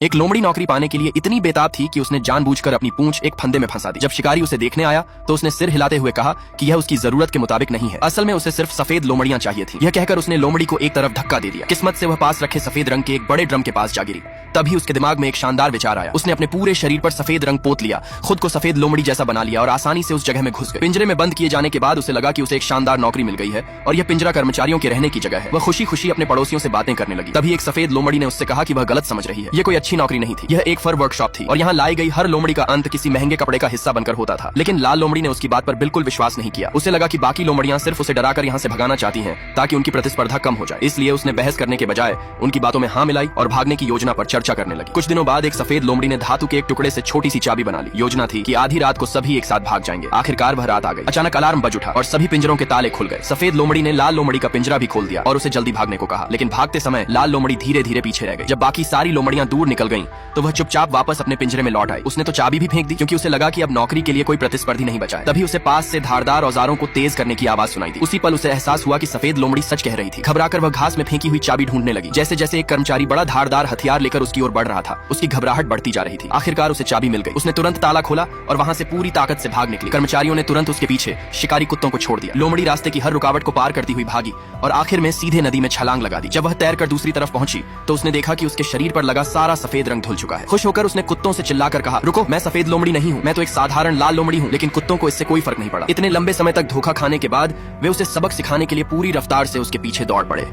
एक लोमड़ी नौकरी पाने के लिए इतनी बेताब थी कि उसने जानबूझकर अपनी पूंछ एक फंदे में फंसा दी। जब शिकारी उसे देखने आया तो उसने सिर हिलाते हुए कहा कि यह उसकी जरूरत के मुताबिक नहीं है, असल में उसे सिर्फ सफेद लोमड़ियां चाहिए थी। यह कहकर उसने लोमड़ी को एक तरफ धक्का दे दिया। किस्मत से वह पास रखे सफेद रंग के एक बड़े ड्रम के पास जा गिरी। तभी उसके दिमाग में एक शानदार विचार आया। उसने अपने पूरे शरीर पर सफेद रंग पोत लिया, खुद को सफेद लोमड़ी जैसा बना लिया और आसानी से उस जगह में घुस गए। पिंजरे में बंद किए जाने के बाद उसे लगा कि उसे एक शानदार नौकरी मिल गई है और यह पिंजरा कर्मचारियों के रहने की जगह है। वह खुशी खुशी अपने पड़ोसियों से बातें करने लगी। तभी एक सफेद लोमड़ी ने उससे कहा कि वह गलत समझ रही है, यह कोई अच्छी नौकरी नहीं थी, यह एक फर वर्कशॉप थी और यहाँ लाई गई हर लोमड़ी का अंत किसी महंगे कपड़े का हिस्सा बनकर होता था। लेकिन लाल लोमड़ी ने उसकी बात पर बिल्कुल विश्वास नहीं किया। उसे लगा कि बाकी लोमड़ियां सिर्फ उसे डराकर यहाँ से भगाना चाहती हैं ताकि उनकी प्रतिस्पर्धा कम हो जाए। इसलिए उसने बहस करने के बजाय उनकी बातों में हाँ मिलाई और भागने की योजना पर चर्चा करने लगी। कुछ दिनों बाद एक सफेद लोमड़ी ने धातु के एक टुकड़े से छोटी सी चाबी बना ली। योजना थी कि आधी रात को सभी एक साथ भाग जाएंगे। आखिरकार वह रात आ गई। अचानक अलार्म बज उठा और सभी पिंजरों के ताले खुल गए। सफेद लोमड़ी ने लाल लोमड़ी का पिंजरा भी खोल दिया और उसे जल्दी भागने को कहा। लेकिन भागते समय लाल लोमड़ी धीरे धीरे पीछे रह गई। जब बाकी सारी लोमड़ियां दूर निकल गईं, तो वह चुपचाप वापस अपने पिंजरे में लौट आई। उसने तो चाबी भी फेंक दी क्योंकि उसे लगा कि अब नौकरी के लिए कोई प्रतिस्पर्धी नहीं बचा है। तभी उसे पास से धारदार औजारों को तेज करने की आवाज सुनाई दी। उसी पल उसे एहसास हुआ कि सफेद लोमड़ी सच कह रही थी। घबराकर वह घास में फेंकी हुई चाबी ढूंढने लगी। जैसे जैसे एक कर्मचारी बड़ा धारदार हथियार लेकर उसकी ओर बढ़ रहा था, उसकी घबराहट बढ़ती जा रही थी। आखिरकार उसे चाबी मिल गई। उसने तुरंत ताला खोला और वहां से पूरी ताकत से भाग निकली। कर्मचारियों ने तुरंत उसके पीछे शिकारी कुत्तों को छोड़ दिया। लोमड़ी रास्ते की हर रुकावट को पार करती हुई भागी और आखिर में सीधे नदी में छलांग लगा दी। जब वह तैरकर दूसरी तरफ पहुंची तो उसने देखा कि उसके शरीर पर लगा सारा सफेद रंग धुल चुका है। खुश होकर उसने कुत्तों से चिल्लाकर कहा, रुको, मैं सफेद लोमड़ी नहीं हूँ, मैं तो एक साधारण लाल लोमड़ी हूँ। लेकिन कुत्तों को इससे कोई फर्क नहीं पड़ा। इतने लंबे समय तक धोखा खाने के बाद वे उसे सबक सिखाने के लिए पूरी रफ्तार से उसके पीछे दौड़ पड़े।